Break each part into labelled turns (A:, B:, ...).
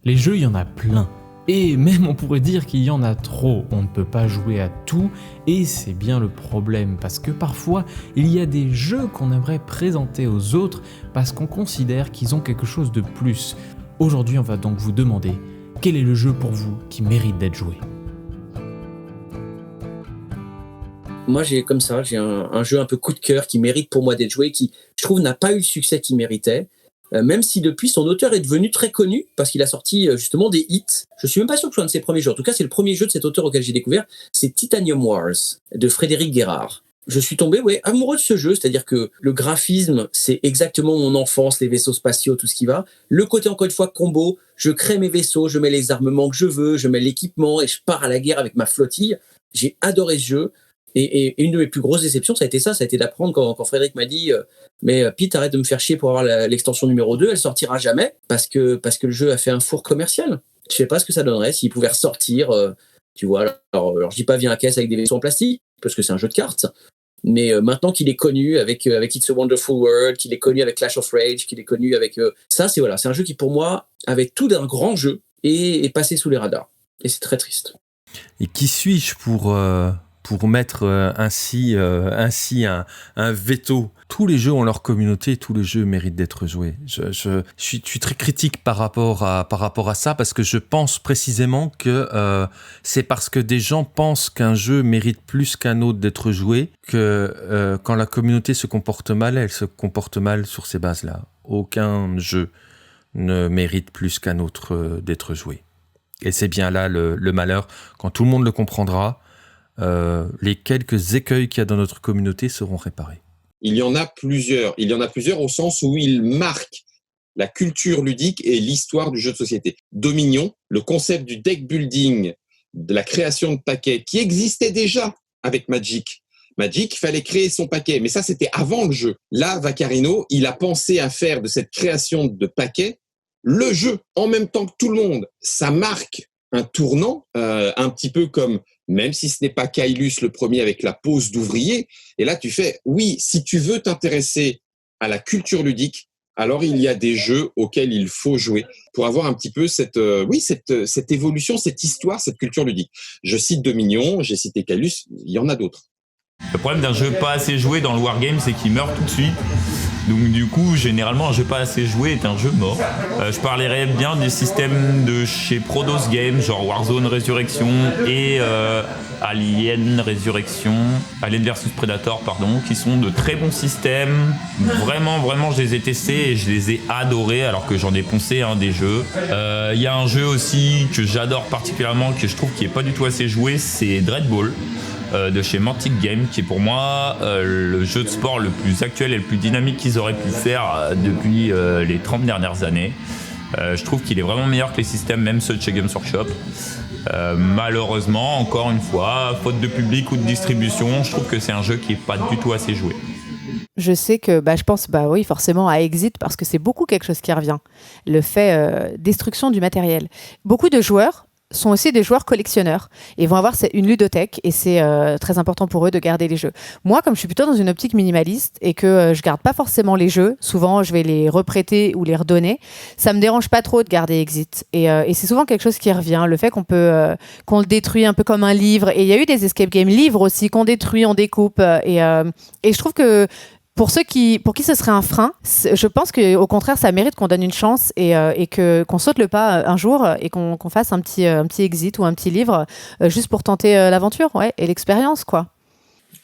A: Les jeux, il y en a plein. Et même on pourrait dire qu'il y en a trop, on ne peut pas jouer à tout, et c'est bien le problème, parce que parfois, il y a des jeux qu'on aimerait présenter aux autres, parce qu'on considère qu'ils ont quelque chose de plus. Aujourd'hui, on va donc vous demander, quel est le jeu pour vous qui mérite d'être joué ?
B: Moi, j'ai un jeu un peu coup de cœur qui mérite pour moi d'être joué, qui, je trouve, n'a pas eu le succès qu'il méritait. Même si depuis, son auteur est devenu très connu, parce qu'il a sorti justement des hits. Je suis même pas sûr que ce soit un de ses premiers jeux. En tout cas, c'est le premier jeu de cet auteur auquel j'ai découvert. C'est Titanium Wars, de Frédéric Guérard. Je suis tombé amoureux de ce jeu, c'est-à-dire que le graphisme, c'est exactement mon enfance, les vaisseaux spatiaux, tout ce qui va. Le côté, encore une fois, combo, je crée mes vaisseaux, je mets les armements que je veux, je mets l'équipement et je pars à la guerre avec ma flottille. J'ai adoré ce jeu. Et une de mes plus grosses déceptions, ça a été d'apprendre quand Frédéric m'a dit mais Pete, arrête de me faire chier pour avoir l'extension numéro 2, elle sortira jamais parce que le jeu a fait un four commercial. Je sais pas ce que ça donnerait s'il pouvait ressortir, tu vois. Alors je dis pas via un caisse avec des vaisseaux en plastique parce que c'est un jeu de cartes, mais maintenant qu'il est connu avec It's a Wonderful World, qu'il est connu avec Clash of Rage, qu'il est connu avec ça, c'est un jeu qui pour moi avait tout d'un grand jeu et est passé sous les radars. Et c'est très triste.
C: Et qui suis-je pour mettre ainsi un veto? Tous les jeux ont leur communauté, tous les jeux méritent d'être joués. Je suis très critique par rapport à ça, parce que je pense précisément que c'est parce que des gens pensent qu'un jeu mérite plus qu'un autre d'être joué que quand la communauté se comporte mal, elle se comporte mal sur ces bases-là. Aucun jeu ne mérite plus qu'un autre d'être joué. Et c'est bien là le malheur. Quand tout le monde le comprendra, les quelques écueils qu'il y a dans notre communauté seront réparés.
D: Il y en a plusieurs. Il y en a plusieurs au sens où ils marquent la culture ludique et l'histoire du jeu de société. Dominion, le concept du deck building, de la création de paquets, qui existait déjà avec Magic. Magic, il fallait créer son paquet, mais ça, c'était avant le jeu. Là, Vaccarino, il a pensé à faire de cette création de paquets le jeu, en même temps que tout le monde. Ça marque un tournant, un petit peu comme, même si ce n'est pas Kailus le premier avec la pose d'ouvrier, et là tu fais, oui, si tu veux t'intéresser à la culture ludique, alors il y a des jeux auxquels il faut jouer pour avoir un petit peu cette évolution, cette histoire, cette culture ludique. Je cite Dominion, j'ai cité Kailus, il y en a d'autres.
E: Le problème d'un jeu pas assez joué dans le wargame, c'est qu'il meurt tout de suite. Donc du coup, généralement, un jeu pas assez joué est un jeu mort. Je parlerais bien des systèmes de chez Prodos Games, genre Warzone Résurrection et Alien vs Predator, qui sont de très bons systèmes. Vraiment, je les ai testés et je les ai adorés, alors que j'en ai poncé des jeux. Il y a un jeu aussi que j'adore particulièrement, que je trouve qui est pas du tout assez joué, c'est Dreadball. De chez Mantic Games, qui est pour moi le jeu de sport le plus actuel et le plus dynamique qu'ils auraient pu faire depuis les 30 dernières années. Je trouve qu'il est vraiment meilleur que les systèmes, même ceux de chez Games Workshop. Malheureusement, encore une fois, faute de public ou de distribution, je trouve que c'est un jeu qui n'est pas du tout assez joué.
F: Je sais que je pense oui forcément à Exit, parce que c'est beaucoup quelque chose qui revient. Le fait destruction du matériel. Beaucoup de joueurs sont aussi des joueurs collectionneurs et vont avoir une ludothèque, et c'est très important pour eux de garder les jeux. Moi, comme je suis plutôt dans une optique minimaliste et que je garde pas forcément les jeux, souvent je vais les reprêter ou les redonner, ça me dérange pas trop de garder Exit, et c'est souvent quelque chose qui revient, le fait qu'on le détruit un peu comme un livre, et il y a eu des escape game livres aussi qu'on détruit, on découpe, et je trouve que pour qui ce serait un frein, je pense qu'au contraire, ça mérite qu'on donne une chance et qu'on saute le pas un jour et qu'on fasse un petit exit ou un petit livre juste pour tenter l'aventure, et l'expérience, quoi.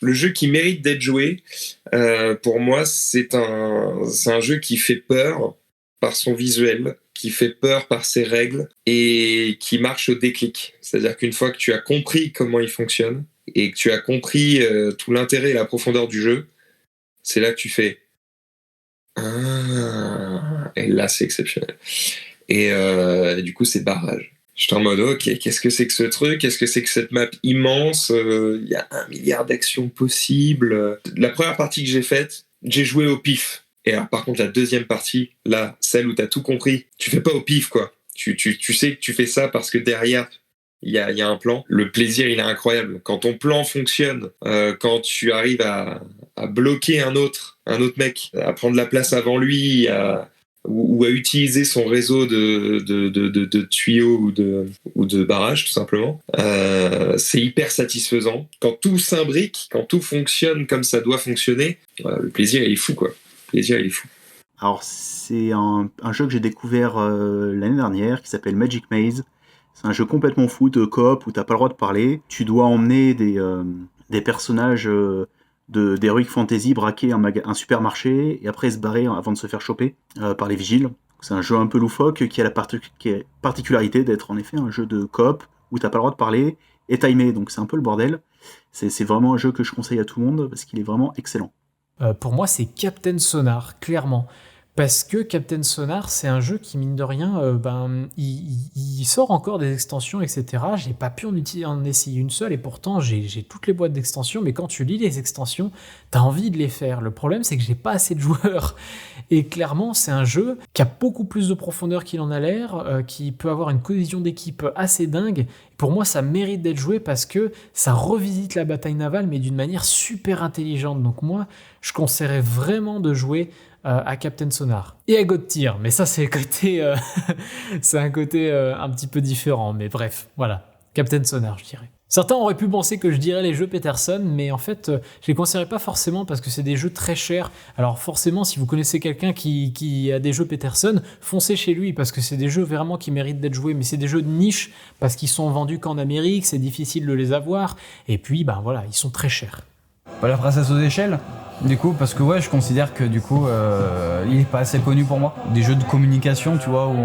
G: Le jeu qui mérite d'être joué, pour moi, c'est un jeu qui fait peur par son visuel, qui fait peur par ses règles et qui marche au déclic. C'est-à-dire qu'une fois que tu as compris comment il fonctionne et que tu as compris tout l'intérêt et la profondeur du jeu, c'est là que tu fais ah, et là c'est exceptionnel. Et du coup c'est barrage. J'étais en mode ok, qu'est-ce que c'est que ce truc, qu'est-ce que c'est que cette map immense, il y a 1 milliard d'actions possibles. La première partie que j'ai faite, j'ai joué au pif. Et alors par contre la deuxième partie, là, celle où t'as tout compris, tu fais pas au pif quoi. Tu sais que tu fais ça parce que derrière il y a un plan. Le plaisir, il est incroyable. Quand ton plan fonctionne, quand tu arrives à bloquer un autre mec, à prendre la place avant lui, ou à utiliser son réseau de tuyaux ou de barrages, tout simplement. C'est hyper satisfaisant. Quand tout s'imbrique, quand tout fonctionne comme ça doit fonctionner, le plaisir, il est fou, quoi. Le plaisir, il est fou.
H: Alors, c'est un jeu que j'ai découvert l'année dernière qui s'appelle Magic Maze. C'est un jeu complètement fou de coop où t'as pas le droit de parler. Tu dois emmener des personnages d'Heroic Fantasy braquer un supermarché et après se barrer avant de se faire choper par les vigiles. C'est un jeu un peu loufoque qui a la particularité d'être en effet un jeu de coop où t'as pas le droit de parler et timé, donc c'est un peu le bordel. C'est vraiment un jeu que je conseille à tout le monde parce qu'il est vraiment excellent.
A: Pour moi, c'est Captain Sonar, clairement. Parce que Captain Sonar, c'est un jeu qui, mine de rien, il sort encore des extensions, etc. J'ai pas pu en essayer une seule, et pourtant, j'ai toutes les boîtes d'extensions, mais quand tu lis les extensions, t'as envie de les faire. Le problème, c'est que j'ai pas assez de joueurs. Et clairement, c'est un jeu qui a beaucoup plus de profondeur qu'il en a l'air, qui peut avoir une cohésion d'équipe assez dingue. Pour moi, ça mérite d'être joué parce que ça revisite la bataille navale, mais d'une manière super intelligente. Donc moi, je conseillerais vraiment de jouer à Captain Sonar et à God Tier, mais ça c'est c'est un côté un petit peu différent, mais bref, voilà, Captain Sonar, je dirais. Certains auraient pu penser que je dirais les jeux Peterson, mais en fait, je les conseillerais pas forcément parce que c'est des jeux très chers. Alors forcément, si vous connaissez quelqu'un qui a des jeux Peterson, foncez chez lui parce que c'est des jeux vraiment qui méritent d'être joués, mais c'est des jeux de niche parce qu'ils sont vendus qu'en Amérique, c'est difficile de les avoir, et puis voilà, ils sont très chers.
I: La princesse aux échelles, du coup, parce que je considère que du coup, il est pas assez connu pour moi. Des jeux de communication, tu vois, où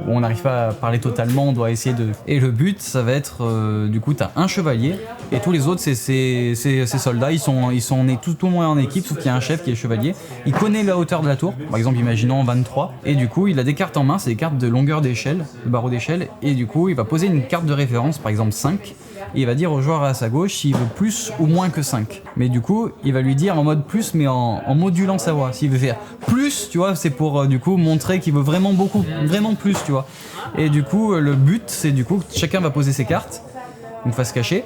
I: on n'arrive pas à parler totalement, on doit essayer de... Et le but, ça va être, du coup, t'as un chevalier, et tous les autres, c'est ces soldats, ils sont nés tout au moins en équipe, sauf qu'il y a un chef qui est chevalier. Il connaît la hauteur de la tour, par exemple, imaginons 23, et du coup, il a des cartes en main, c'est des cartes de longueur d'échelle, de barreau d'échelle, et du coup, il va poser une carte de référence, par exemple 5, et il va dire au joueur à sa gauche s'il veut plus ou moins que 5. Mais du coup, il va lui dire en mode plus, mais en modulant sa voix. S'il veut faire plus, tu vois, c'est pour du coup montrer qu'il veut vraiment beaucoup, vraiment plus, tu vois. Et du coup, le but, c'est du coup que chacun va poser ses cartes, une face cachée,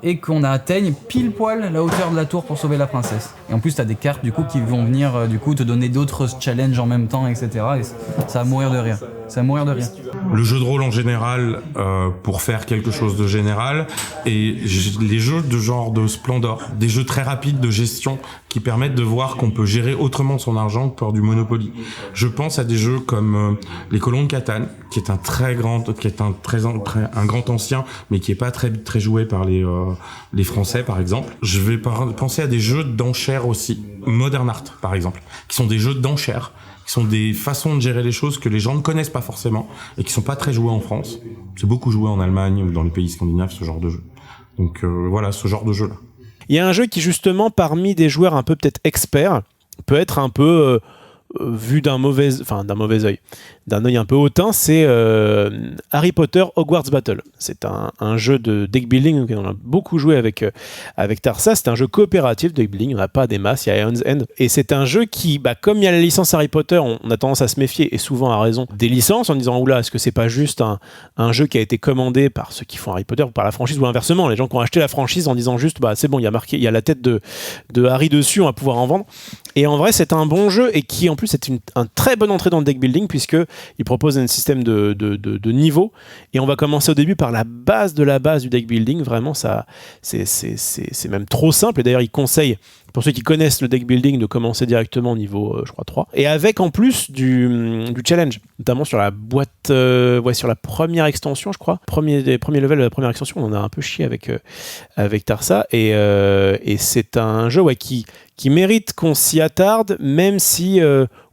I: et qu'on atteigne pile poil la hauteur de la tour pour sauver la princesse. Et en plus, t'as des cartes du coup qui vont venir du coup te donner d'autres challenges en même temps, etc. Et ça va mourir de rire. Ça va mourir de rire.
J: Le jeu de rôle en général, pour faire quelque chose de général, et les jeux de genre de Splendor, des jeux très rapides de gestion qui permettent de voir qu'on peut gérer autrement son argent que par du Monopoly. Je pense à des jeux comme les Colons de Catane, qui est un grand ancien, mais qui est pas très joué par les Français, par exemple. Je vais penser à des jeux d'enchères aussi, Modern Art, par exemple, qui sont des jeux d'enchères, qui sont des façons de gérer les choses que les gens ne connaissent pas forcément et qui sont pas très joués en France. C'est beaucoup joué en Allemagne ou dans les pays scandinaves, ce genre de jeu. Donc voilà, ce genre de jeu-là.
K: Il y a un jeu qui, justement, parmi des joueurs un peu peut-être experts, peut être un peu vu d'un mauvais œil, d'un œil un peu hautain, c'est Harry Potter Hogwarts Battle. C'est un jeu de deck building auquel on a beaucoup joué avec Tarsa. C'est un jeu coopératif de deck building, il n'y en a pas des masses, il y a Ion's End. Et c'est un jeu qui, comme il y a la licence Harry Potter, on a tendance à se méfier, et souvent à raison, des licences, en disant oula, est-ce que c'est pas juste un jeu qui a été commandé par ceux qui font Harry Potter ou par la franchise, ou inversement, les gens qui ont acheté la franchise en disant juste c'est bon, il y a la tête de Harry dessus, on va pouvoir en vendre. Et en vrai, c'est un bon jeu et qui en plus est un très bonne entrée dans le deck building puisque il propose un système de niveaux et on va commencer au début par la base de la base du deck building. Vraiment, ça, c'est même trop simple. Et d'ailleurs, il conseille pour ceux qui connaissent le deck building de commencer directement au niveau, je crois, 3. Et avec en plus du challenge, notamment sur la boîte, sur la première extension, je crois. Premier level de la première extension, on en a un peu chié avec Tarsa. Et c'est un jeu qui mérite qu'on s'y attarde, même si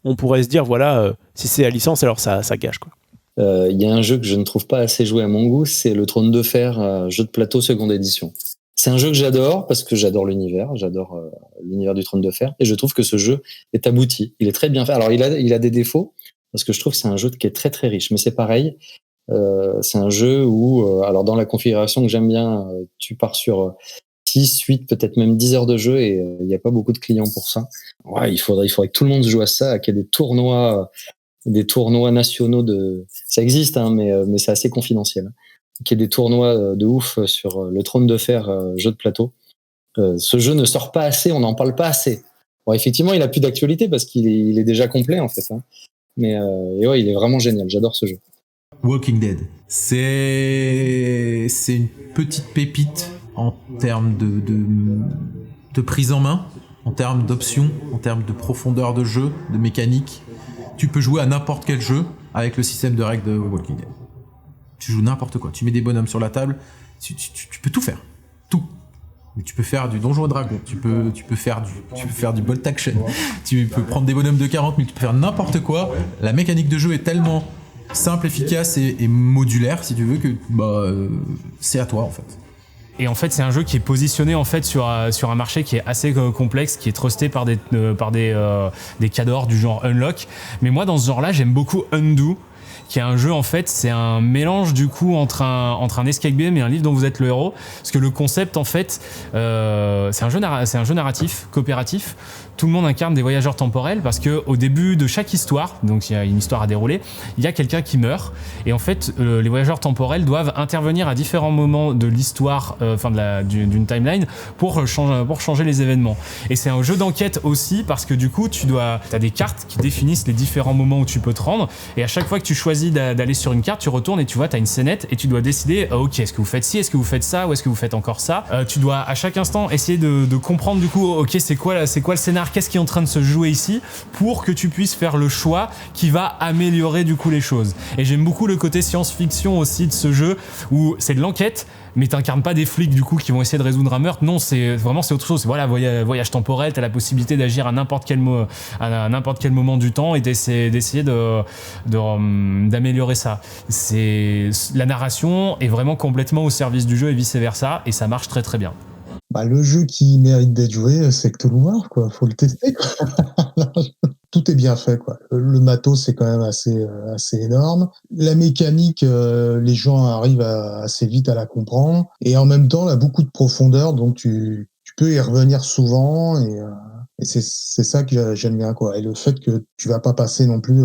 K: on pourrait se dire, si c'est à licence, alors ça gâche, quoi.
L: Y a un jeu que je ne trouve pas assez joué à mon goût, c'est le Trône de Fer, jeu de plateau seconde édition. C'est un jeu que j'adore parce que j'adore l'univers du Trône de Fer et je trouve que ce jeu est abouti. Il est très bien fait. Alors il a des défauts parce que je trouve que c'est un jeu qui est très très riche, mais c'est pareil. C'est un jeu où, alors dans la configuration que j'aime bien, tu pars sur 6, 8, peut-être même 10 heures de jeu et il n'y a pas beaucoup de clients pour ça. Ouais, il faudrait que tout le monde joue à ça, qu'il y ait des tournois nationaux ça existe, mais c'est assez confidentiel. Qu'il y ait des tournois de ouf sur le Trône de Fer, jeu de plateau. Ce jeu ne sort pas assez, on n'en parle pas assez. Bon, effectivement, il a plus d'actualité parce qu'il est déjà complet, en fait. Mais et ouais, il est vraiment génial. J'adore ce jeu.
M: Walking Dead. C'est une petite pépite en termes de prise en main, en termes d'options, en termes de profondeur de jeu, de mécanique. Tu peux jouer à n'importe quel jeu avec le système de règles de Walking Dead. Tu joues n'importe quoi. Tu mets des bonhommes sur la table, tu peux tout faire. Tout. Mais tu peux faire du Donjon et Dragon, tu peux faire du Bolt Action, tu peux prendre des bonhommes de 40 000, tu peux faire n'importe quoi. La mécanique de jeu est tellement simple, efficace et modulaire, si tu veux, que c'est à toi en fait.
N: Et en fait, c'est un jeu qui est positionné en fait sur un marché qui est assez complexe, qui est trusté par des cadors du genre Unlock. Mais moi, dans ce genre-là, j'aime beaucoup Undo, qui est un jeu en fait, c'est un mélange du coup entre un escape game et un livre dont vous êtes le héros. Parce que le concept en fait, c'est un jeu narratif, coopératif. Tout le monde incarne des voyageurs temporels parce que au début de chaque histoire, donc il y a une histoire à dérouler, il y a quelqu'un qui meurt et en fait les voyageurs temporels doivent intervenir à différents moments de l'histoire, d'une timeline pour changer les événements. Et c'est un jeu d'enquête aussi parce que du coup t'as des cartes qui définissent les différents moments où tu peux te rendre et à chaque fois que tu choisis d'aller sur une carte, tu retournes et tu vois, t'as une scénette et tu dois décider ok, est-ce que vous faites ci, est-ce que vous faites ça ou est-ce que vous faites encore ça. Tu dois à chaque instant essayer de comprendre du coup ok, c'est quoi le scénar, qu'est-ce qui est en train de se jouer ici pour que tu puisses faire le choix qui va améliorer du coup les choses. Et j'aime beaucoup le côté science-fiction aussi de ce jeu où c'est de l'enquête mais t'incarnes pas des flics du coup qui vont essayer de résoudre un meurtre. Non, c'est autre chose. C'est voilà, voyage temporel, t'as la possibilité d'agir à n'importe quel moment du temps et d'essayer d'améliorer ça. La narration est vraiment complètement au service du jeu et vice versa et ça marche très très bien.
O: Le jeu qui mérite d'être joué, c'est Cthulhu War, quoi. Faut le tester, quoi. Tout est bien fait, quoi. Le matos, c'est quand même assez énorme. La mécanique, les gens arrivent assez vite à la comprendre. Et en même temps, elle a beaucoup de profondeur, donc tu peux y revenir souvent. Et c'est ça que j'aime bien, quoi. Et le fait que tu vas pas passer non plus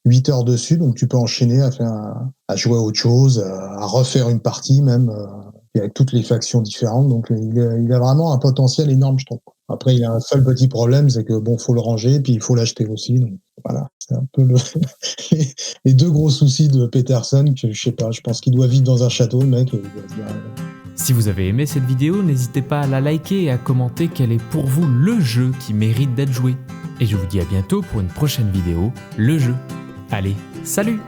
O: 8 heures dessus, donc tu peux enchaîner à jouer à autre chose, à refaire une partie même. Avec toutes les factions différentes, donc il a vraiment un potentiel énorme, je trouve. Après, il a un seul petit problème, c'est que faut le ranger, puis il faut l'acheter aussi. Donc voilà, c'est un peu les deux gros soucis de Peterson, que je sais pas, je pense qu'il doit vivre dans un château, le mec.
A: Si vous avez aimé cette vidéo, n'hésitez pas à la liker et à commenter quel est pour vous le jeu qui mérite d'être joué. Et je vous dis à bientôt pour une prochaine vidéo, le jeu. Allez, salut!